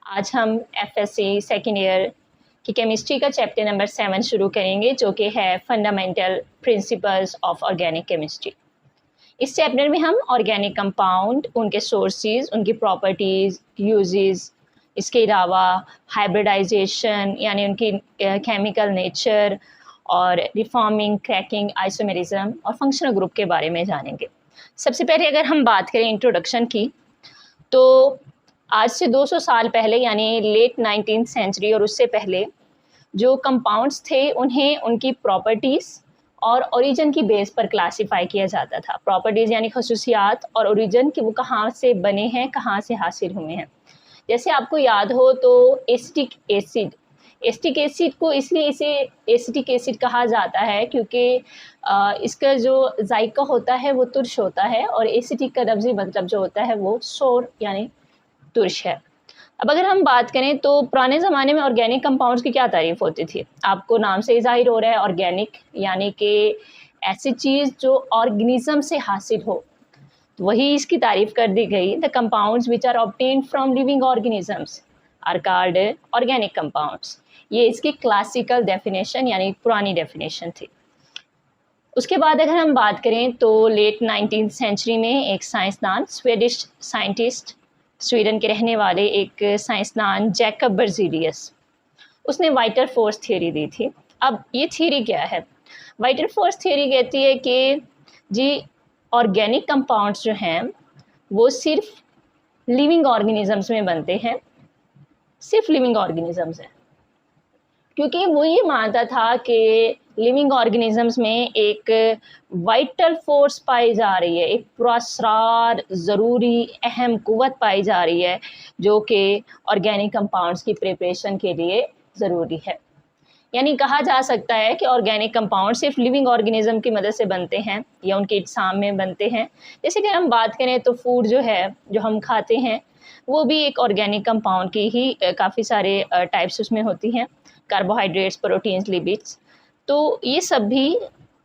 आज हम FSc second year की केमिस्ट्री का चैप्टर नंबर 7 शुरू करेंगे, जो कि है fundamental principles of organic chemistry. इस चैप्टर में हम ऑर्गेनिक कंपाउंड, उनके सोर्सेज, उनकी प्रॉपर्टीज़, यूजेस, इसके अलावा हाइब्रिडाइजेशन यानी उनकी केमिकल नेचर और रिफॉर्मिंग, क्रैकिंग, आइसोमेरिज्म और फंक्शनल ग्रुप के बारे में जानेंगे। सबसे पहले अगर हम बात करें इंट्रोडक्शन की, तो आज से 200 साल पहले यानी लेट 19th सेंचुरी और उससे पहले जो कंपाउंड्स थे उन्हें उनकी प्रॉपर्टीज़ और ओरिजिन की बेस पर क्लासिफाई किया जाता था। प्रॉपर्टीज़ यानी खसूसियात और ओरिजिन कि वो कहाँ से बने हैं, कहाँ से हासिल हुए हैं। जैसे आपको याद हो तो एसिटिक एसिड को इसलिए इसे एसिटिक एसिड कहा जाता है क्योंकि इसका जो जायका होता है वो तुर्श होता है और एसिटिक का लफ्ज़ी मतलब जो होता है वो सोर यानी तुर्श है। अब अगर हम बात करें तो पुराने ज़माने में ऑर्गेनिक कंपाउंड्स की क्या तारीफ़ होती थी? आपको नाम से ही ज़ाहिर हो रहा है, ऑर्गेनिक यानी कि ऐसी चीज़ जो ऑर्गेनिज्म से हासिल हो, तो वही इसकी तारीफ़ कर दी गई। The compounds which are obtained from living organisms are called organic compounds. ये इसकी क्लासिकल डेफिनेशन यानी पुरानी डेफिनेशन थी। उसके बाद अगर हम बात करें तो लेट 19th सेंचुरी में एक साइंसदान, स्वीडिश साइंटिस्ट, स्वीडन के रहने वाले एक साइंसदान जैकब बर्ज़ीलियस, उसने वाइटल फोर्स थ्योरी दी थी। अब ये थ्योरी क्या है? वाइटल फोर्स थ्योरी कहती है कि जी ऑर्गेनिक कंपाउंड्स जो हैं वो सिर्फ लिविंग ऑर्गेनिजम्स में बनते हैं, सिर्फ लिविंग ऑर्गेनिजम्स हैं, क्योंकि वो ये मानता था कि लिविंग ऑर्गेनिजम्स में एक वाइटल फोर्स पाई जा रही है, एक पुरअसरार ज़रूरी अहम क़ुव्वत पाई जा रही है जो कि ऑर्गेनिक कंपाउंड्स की प्रिपरेशन के लिए ज़रूरी है। यानी कहा जा सकता है कि ऑर्गेनिक कंपाउंड सिर्फ लिविंग ऑर्गेनिज्म की मदद से बनते हैं या उनके इज्साम में बनते हैं। जैसे कि हम बात करें तो फूड जो है, जो हम खाते हैं, वो भी एक ऑर्गेनिक कंपाउंड की ही काफ़ी सारे टाइप्स उसमें होती हैं, कार्बोहाइड्रेट्स, प्रोटीन्स, लिपिड्स। तो ये सब भी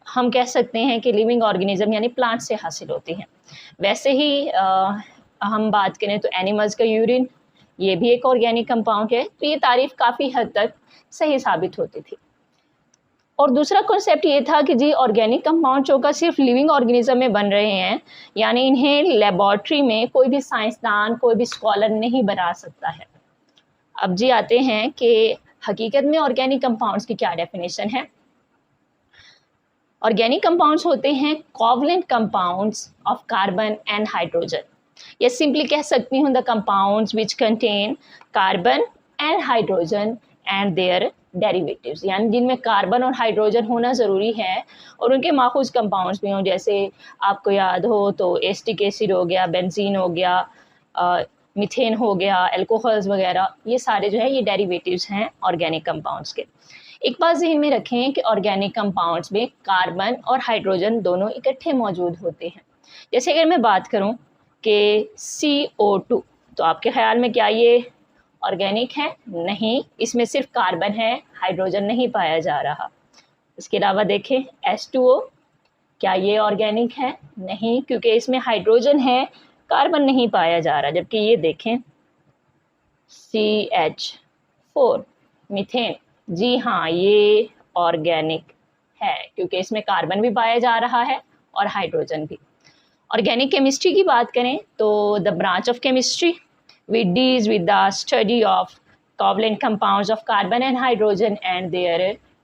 हम कह सकते हैं कि लिविंग ऑर्गेनिज्म यानी प्लांट से हासिल होती हैं। वैसे ही हम बात करें तो एनिमल्स का यूरिन, ये भी एक ऑर्गेनिक कंपाउंड है। तो ये तारीफ़ काफ़ी हद तक सही साबित होती थी। और दूसरा कॉन्सेप्ट ये था कि जी ऑर्गेनिक कंपाउंड जो का सिर्फ लिविंग ऑर्गेनिज्म में बन रहे हैं, यानी इन्हें लेबॉर्ट्री में कोई भी साइंसदान, कोई भी स्कॉलर नहीं बना सकता है। अब जी आते हैं कि हकीकत में ऑर्गेनिक कंपाउंड्स की क्या डेफिनेशन है। ऑर्गेनिक कंपाउंड्स होते हैं covalent compounds of carbon and hydrogen, या सिंपली कह सकती हूँ the compounds which contain carbon and hydrogen and their derivatives, यानी जिनमें कार्बन और हाइड्रोजन होना ज़रूरी है और उनके माखूज कंपाउंड्स भी हों। जैसे आपको याद हो तो एसिटिक एसिड हो गया, बेंजीन हो गया, मीथेन हो गया, एल्कोहल्स वगैरह, ये सारे जो है ये डेरिवेटिव्स हैं ऑर्गेनिक कंपाउंड्स के। एक बात ज़हन में रखें कि ऑर्गेनिक कंपाउंड्स में कार्बन और हाइड्रोजन दोनों इकट्ठे मौजूद होते हैं। जैसे अगर मैं बात करूं कि CO2, तो आपके ख्याल में क्या ये ऑर्गेनिक है? नहीं, इसमें सिर्फ कार्बन है, हाइड्रोजन नहीं पाया जा रहा। इसके अलावा देखें H2O, क्या ये ऑर्गेनिक है? नहीं, क्योंकि इसमें हाइड्रोजन है, कार्बन नहीं पाया जा रहा। जबकि ये देखें CH4, मीथेन, जी हाँ ये ऑर्गेनिक है क्योंकि इसमें कार्बन भी पाया जा रहा है और हाइड्रोजन भी। ऑर्गेनिक केमिस्ट्री की बात करें तो the branch of chemistry which deals with the study of covalent compounds of carbon and hydrogen and their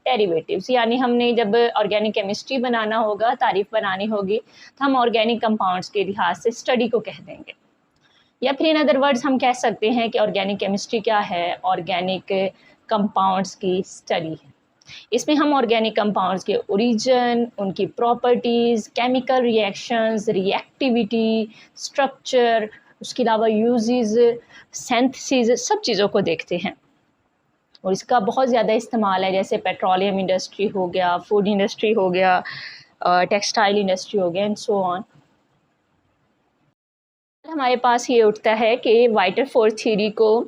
derivatives, यानी हमने जब ऑर्गेनिक केमिस्ट्री बनाना होगा, तारीफ़ बनानी होगी, तो हम ऑर्गेनिक कंपाउंड्स के लिहाज से स्टडी को कह देंगे। या फिर इन अदर वर्ड्स हम कह सकते हैं कि ऑर्गेनिक केमिस्ट्री क्या है? ऑर्गेनिक कंपाउंड्स की स्टडी है। इसमें हम ऑर्गेनिक कंपाउंड्स के ओरिजिन, उनकी properties, chemical reactions, reactivity, structure, उसके अलावा यूजेस, सिंथेसिस, सब चीज़ों को देखते हैं। और इसका बहुत ज़्यादा इस्तेमाल है, जैसे पेट्रोलियम इंडस्ट्री हो गया, फूड इंडस्ट्री हो गया, टेक्सटाइल इंडस्ट्री हो गया एंड सो ऑन। हमारे पास ये उठता है कि वाइटल फोर्स थ्योरी को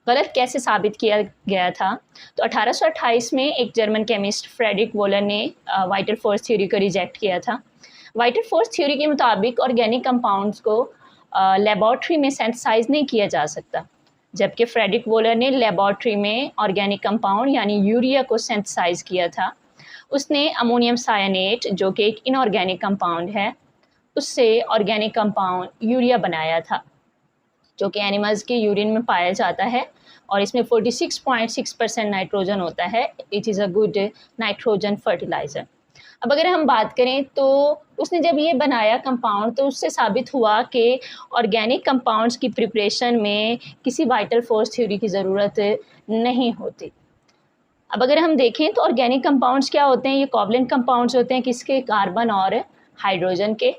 गलत कैसे साबित किया गया था। तो 1828 में एक जर्मन केमिस्ट फ्रेडरिक वोलर ने वाइटल फोर्स थ्योरी को रिजेक्ट किया था। वाइटल फोर्स थ्योरी के मुताबिक ऑर्गेनिक कंपाउंड्स को लेबॉर्ट्री में सिंथेसाइज नहीं किया जा सकता, जबकि फ्रेडरिक वोलर ने लेबोरेटरी में ऑर्गेनिक कंपाउंड यानी यूरिया को सिंथेसाइज किया था। उसने अमोनियम सायनेट जो कि एक इनऑर्गेनिक कंपाउंड है, उससे ऑर्गेनिक कंपाउंड यूरिया बनाया था, जो कि एनिमल्स के यूरिन में पाया जाता है और इसमें 46.6% नाइट्रोजन होता है। It is a good nitrogen fertiliser. अब अगर हम बात करें तो उसने जब ये बनाया कंपाउंड तो उससे साबित हुआ कि ऑर्गेनिक कंपाउंड्स की प्रिपरेशन में किसी वाइटल फोर्स थ्योरी की ज़रूरत नहीं होती। अब अगर हम देखें तो ऑर्गेनिक कंपाउंड्स क्या होते हैं, ये कोवलेंट कंपाउंड्स होते हैं किसके, कार्बन और हाइड्रोजन के।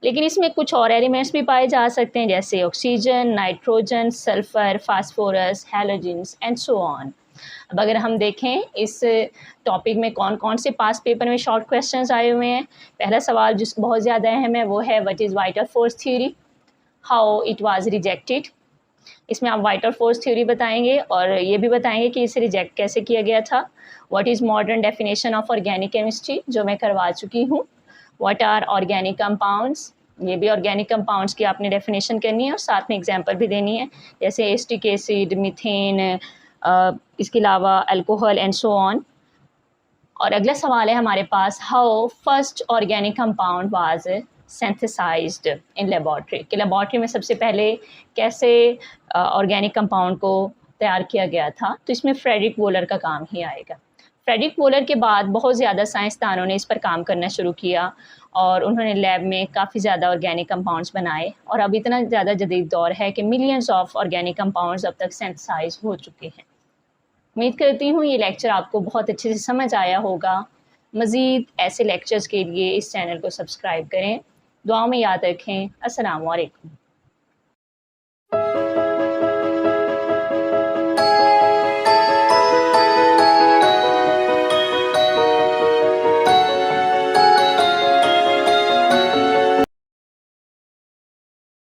लेकिन इसमें कुछ और एलिमेंट्स भी पाए जा सकते हैं जैसे oxygen, nitrogen, sulphur, phosphorus, halogens and so on. अब अगर हम देखें इस टॉपिक में कौन कौन से पास पेपर में शॉर्ट क्वेश्चंस आए हुए हैं। पहला सवाल जिस बहुत ज़्यादा अहम है वो है what is vital force theory, how it was rejected. इसमें आप वाइटल फोर्स थ्योरी बताएंगे और ये भी बताएंगे कि इसे रिजेक्ट कैसे किया गया था। What is modern definition of organic chemistry, जो मैं करवा चुकी हूँ। व्हाट आर ऑर्गेनिक कंपाउंड्स, ये भी ऑर्गेनिक कंपाउंड्स की आपने डेफिनेशन करनी है और साथ में एग्जांपल भी देनी है, जैसे एसिटिक एसिड, मीथेन, इसके अलावा अल्कोहल एंड सो ऑन। और अगला सवाल है हमारे पास, how first organic compound was synthesised in laboratory, कि लेबोरेटरी में सबसे पहले कैसे ऑर्गेनिक कंपाउंड को तैयार किया गया था। तो इसमें फ्रेडरिक वोलर का काम ही आएगा। फ्रेडरिक वोलर के बाद बहुत ज़्यादा साइंसदानों ने इस पर काम करना शुरू किया और उन्होंने लैब में काफ़ी ज़्यादा ऑर्गेनिक कंपाउंड्स बनाए और अब इतना ज़्यादा जदीद दौर है कि मिलियंस ऑफ ऑर्गेनिक कंपाउंड्स अब तक सिंथेसाइज हो चुके हैं। उम्मीद करती हूँ ये लेक्चर आपको बहुत अच्छे से समझ आया होगा। मज़ीद ऐसे लेक्चर्स के लिए इस चैनल को सब्सक्राइब करें। दुआ में याद रखें। अस्सलाम वालेकुम।